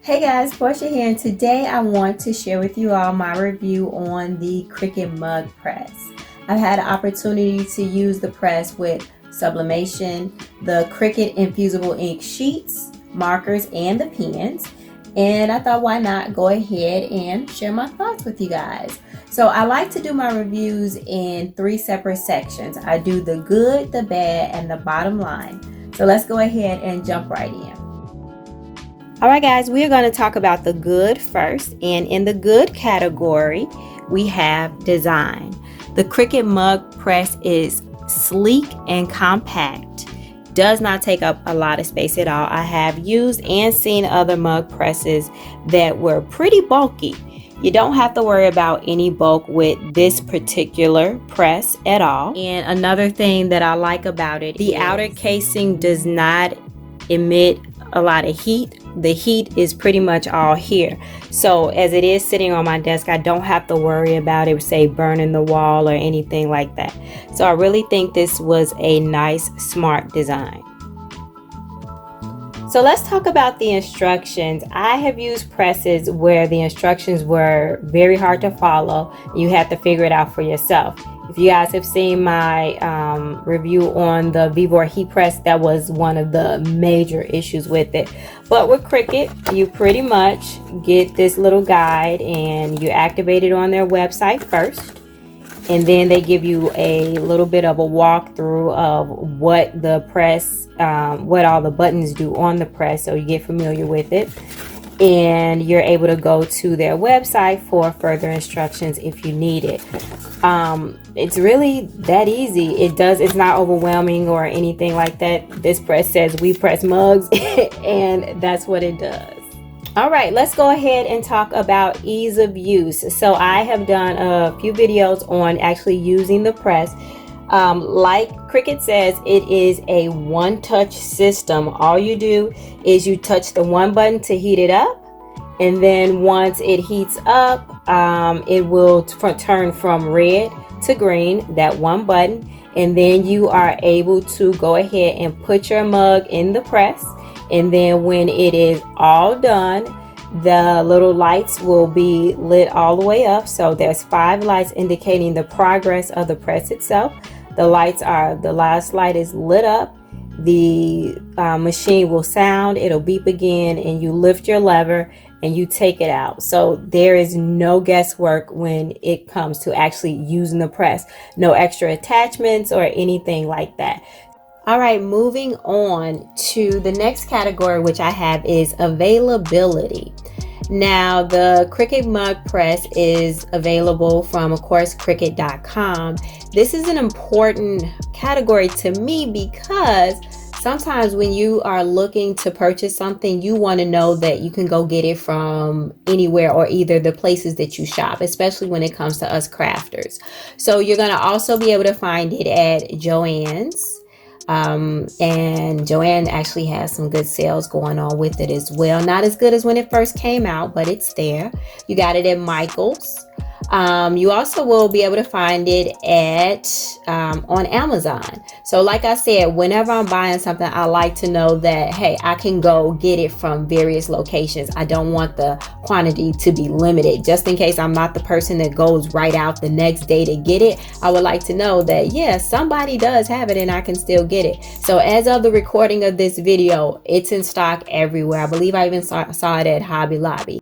Hey guys, Portia here, and today I want to share with you all my review on the Cricut Mug Press. I've had an opportunity to use the press with sublimation, the Cricut Infusible Ink sheets, markers, and the pens. And I thought, why not go ahead and share my thoughts with you guys. So I like to do my reviews in 3 separate sections. I do the good, the bad, and the bottom line. So let's go ahead and jump right in. Alright guys, we are going to talk about the good first, and in the good category we have design. The Cricut Mug Press is sleek and compact, does not take up a lot of space at all. I have used and seen other mug presses that were pretty bulky. You don't have to worry about any bulk with this particular press at all. And another thing that I like about it, the outer casing does not emit a lot of heat. The heat is pretty much all here. So as it is sitting on my desk, I don't have to worry about it, say, burning the wall or anything like that. So I really think this was a nice, smart design. So let's talk about the instructions. I have used presses where the instructions were very hard to follow. You have to figure it out for yourself. If you guys have seen my review on the Vivor heat press, that was one of the major issues with it. But with Cricut, you pretty much get this little guide and you activate it on their website first. And then they give you a little bit of a walkthrough of what the press, what all the buttons do on the press, so you get familiar with it. And you're able to go to their website for further instructions if you need it. It's really that easy. It's not overwhelming or anything like that. This press says we press mugs and that's what it does. All right, let's go ahead and talk about ease of use. So I have done a few videos on actually using the press. Like Cricut says, it is a one-touch system. All you do is you touch the one button to heat it up, and then once it heats up, it will turn from red to green, that one button, and then you are able to go ahead and put your mug in the press. And then when it is all done, the little lights will be lit all the way up. So there's 5 lights indicating the progress of the press itself. The last light is lit up. The machine will sound, it'll beep again, and you lift your lever and you take it out. So there is no guesswork when it comes to actually using the press. No extra attachments or anything like that. All right, moving on to the next category, which I have, is availability. Now, the Cricut Mug Press is available from, of course, Cricut.com. This is an important category to me because sometimes when you are looking to purchase something, you want to know that you can go get it from anywhere or either the places that you shop, especially when it comes to us crafters. So you're going to also be able to find it at Joann's. And Joann actually has some good sales going on with it as well. Not as good as when it first came out, but it's there. You got it at Michael's. You also will be able to find it at on Amazon. So like I said, whenever I'm buying something, I like to know that, hey, I can go get it from various locations. I don't want the quantity to be limited. Just in case I'm not the person that goes right out the next day to get it, I would like to know that, yeah, somebody does have it and I can still get it. So as of the recording of this video, it's in stock everywhere. I believe I even saw it at Hobby Lobby.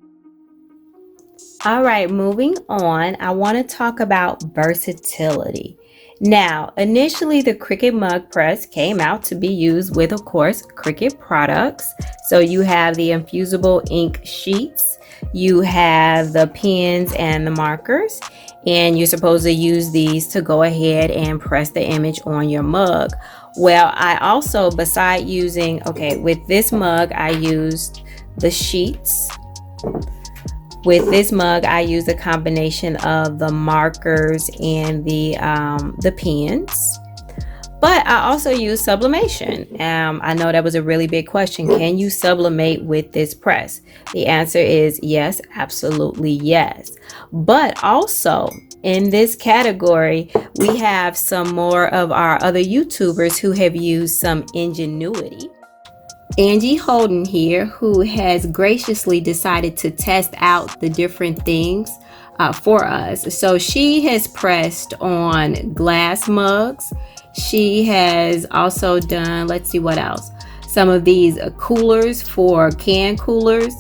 All right, moving on, I want to talk about versatility. Now, initially the Cricut Mug Press came out to be used with, of course, Cricut products. So you have the Infusible Ink sheets, you have the pens and the markers, and you're supposed to use these to go ahead and press the image on your mug. Well, I also, beside using, with this mug, I used the sheets. With this mug, I use a combination of the markers and the pens. But I also use sublimation. I know that was a really big question. Can you sublimate with this press? The answer is yes, absolutely yes. But also in this category, we have some more of our other YouTubers who have used some ingenuity. Angie Holden here, who has graciously decided to test out the different things for us. So she has pressed on glass mugs. She has also done, let's see what else, some of these coolers for can coolers.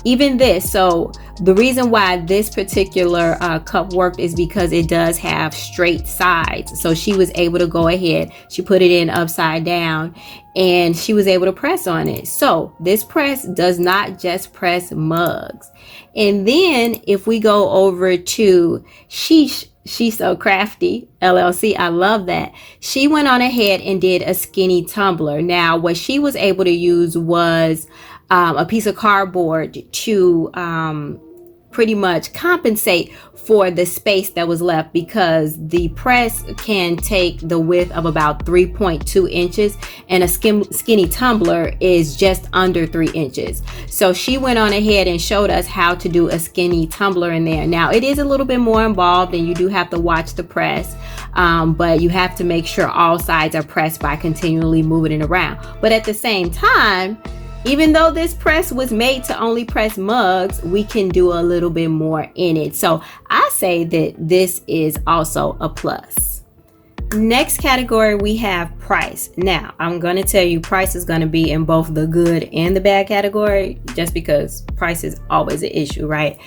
Even this. So the reason why this particular cup worked is because it does have straight sides. So she was able to go ahead, she put it in upside down, and she was able to press on it. So this press does not just press mugs. And then if we go over to Sheesh So Crafty LLC, I love that. She went on ahead and did a skinny tumbler. Now what she was able to use was a piece of cardboard to pretty much compensate for the space that was left, because the press can take the width of about 3.2 inches and a skinny tumbler is just under 3 inches. So she went on ahead and showed us how to do a skinny tumbler in there. Now it is a little bit more involved and you do have to watch the press, but you have to make sure all sides are pressed by continually moving it around. But at the same time, even though this press was made to only press mugs, we can do a little bit more in it. So I say that this is also a plus. Next category, we have price. Now, I'm going to tell you price is going to be in both the good and the bad category, just because price is always an issue, right?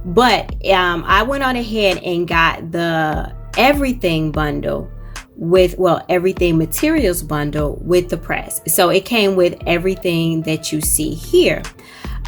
But I went on ahead and got the everything bundle with, well, everything materials bundle with the press. So it came with everything that you see here.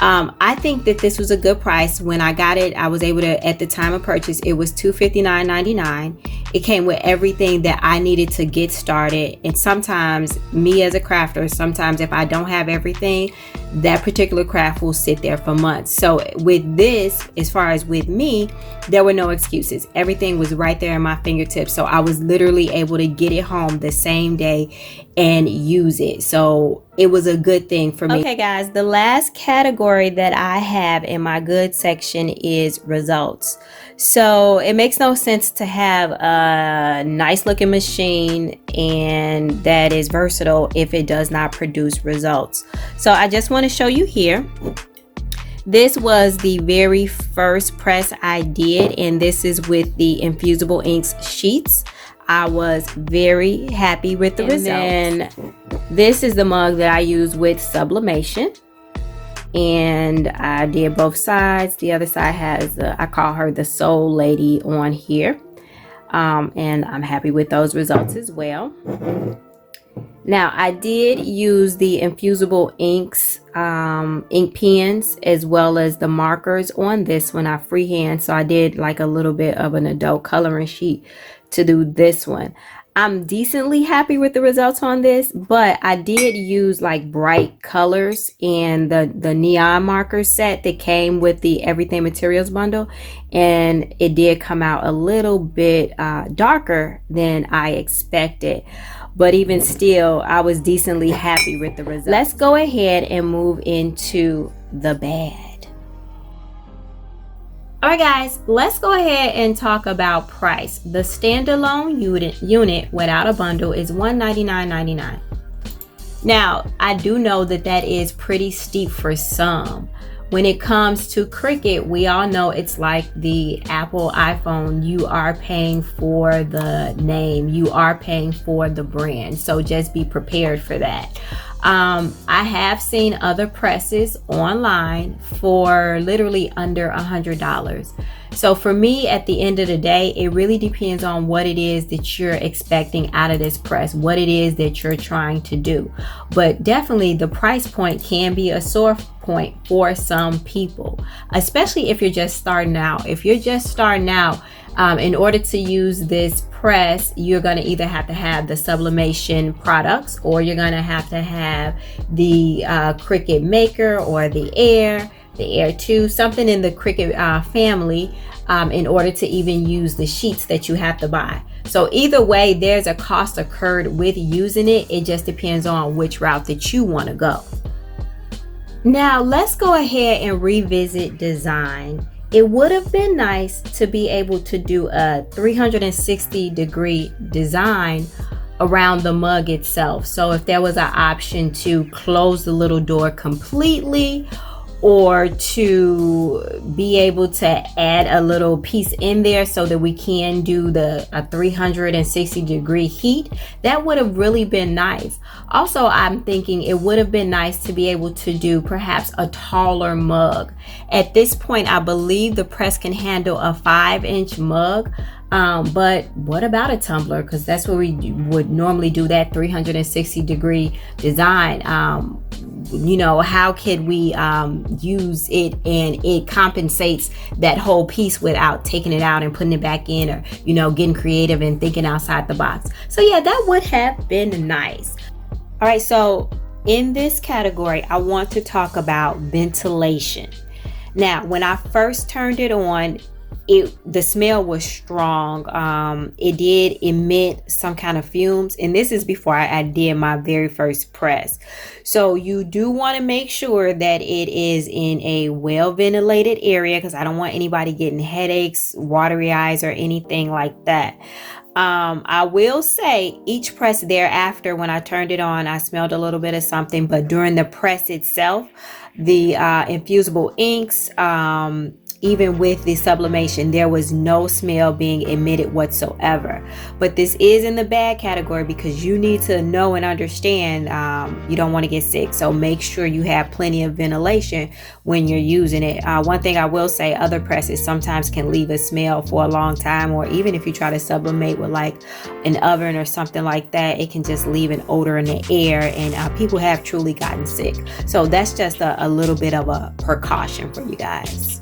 I think that this was a good price. When I got it, I was able to, at the time of purchase, it was $259.99. It came with everything that I needed to get started. And sometimes me as a crafter, sometimes if I don't have everything, that particular craft will sit there for months. So with this, as far as with me, there were no excuses. Everything was right there in my fingertips. So I was literally able to get it home the same day and use it. So it was a good thing for me. Okay guys, the last category that I have in my good section is results. So it makes no sense to have a nice looking machine and that is versatile if it does not produce results. So I just want to show you here. This was the very first press I did, and this is with the Infusible Inks sheets. I was very happy with the results. And this is the mug that I use with Sublimation, and I did both sides. The other side has I call her the Soul Lady on here, and I'm happy with those results as well. Now I did use the Infusible Inks ink pens as well as the markers on this one. I freehand, so I did like a little bit of an adult coloring sheet to do this one. I'm decently happy with the results on this, but I did use like bright colors and the neon marker set that came with the Everything Materials bundle, and it did come out a little bit darker than I expected. But even still, I was decently happy with the results. Let's go ahead and move into the bad. All right guys, let's go ahead and talk about price. The standalone unit without a bundle is $199.99. Now, I do know that that is pretty steep for some. When it comes to Cricut, we all know it's like the Apple iPhone. You are paying for the name, you are paying for the brand. So just be prepared for that. I have seen other presses online for literally under $100. So for me, at the end of the day, it really depends on what it is that you're expecting out of this press, what it is that you're trying to do. But definitely the price point can be a sore point for some people, especially if you're just starting out. If you're just starting out, in order to use this press, you're going to either have to have the Sublimation products, or you're going to have the Cricut Maker or the Air 2, something in the Cricut family, in order to even use the sheets that you have to buy. So either way, there's a cost incurred with using it. It just depends on which route that you want to go. Now let's go ahead and revisit design. It would have been nice to be able to do a 360-degree design around the mug itself. So if there was an option to close the little door completely, or to be able to add a little piece in there so that we can do a 360-degree heat, that would have really been nice. Also, I'm thinking it would have been nice to be able to do perhaps a taller mug. At this point, I believe the press can handle a 5-inch mug. But what about a tumbler? Because that's where we would normally do that 360-degree design. You know, how could we use it and it compensates that whole piece without taking it out and putting it back in, or, you know, getting creative and thinking outside the box. So yeah, that would have been nice. All right, so in this category, I want to talk about ventilation. Now, when I first turned it on, the smell was strong. It did emit some kind of fumes, and this is before I did my very first press. So you do want to make sure that it is in a well ventilated area, because I don't want anybody getting headaches, watery eyes, or anything like that. I will say each press thereafter, when I turned it on, I smelled a little bit of something, but during the press itself, the infusible inks, even with the sublimation, there was no smell being emitted whatsoever. But this is in the bad category, because you need to know and understand you don't want to get sick. So make sure you have plenty of ventilation when you're using it. One thing I will say, other presses sometimes can leave a smell for a long time, or even if you try to sublimate with like an oven or something like that, it can just leave an odor in the air, and people have truly gotten sick. So that's just a little bit of a precaution for you guys.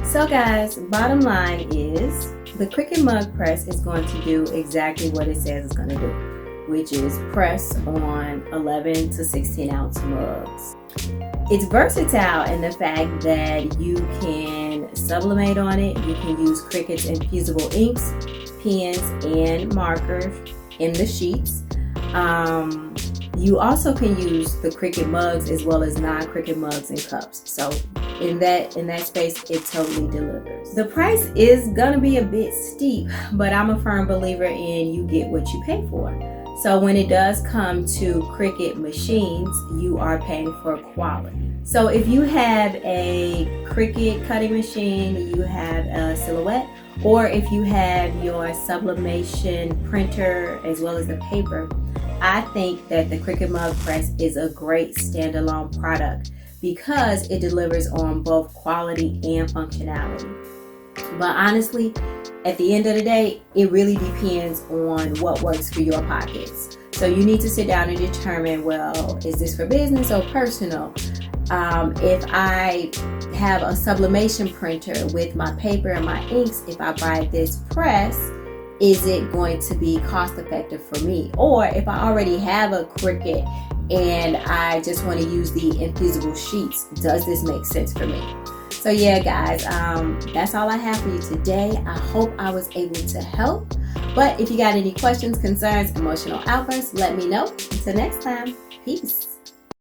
So guys, bottom line is the Cricut Mug Press is going to do exactly what it says it's going to do, which is press on 11 to 16 ounce mugs. It's versatile in the fact that you can sublimate on it. You can use Cricut's infusible inks, pens, and markers in the sheets. You also can use the Cricut mugs as well as non-Cricut mugs and cups. So in that space, it totally delivers. The price is gonna be a bit steep, but I'm a firm believer in you get what you pay for. So when it does come to Cricut machines, you are paying for quality. So if you have a Cricut cutting machine, you have a Silhouette, or if you have your sublimation printer as well as the paper, I think that the Cricut Mug Press is a great standalone product because it delivers on both quality and functionality. But honestly, at the end of the day, it really depends on what works for your pockets. So you need to sit down and determine, well, is this for business or personal? If I have a sublimation printer with my paper and my inks, if I buy this press, is it going to be cost effective for me? Or if I already have a Cricut and I just want to use the infusible sheets, does this make sense for me? So yeah guys, that's all I have for you today. I hope I was able to help. But if you got any questions, concerns, emotional outbursts, let me know. Until next time, peace.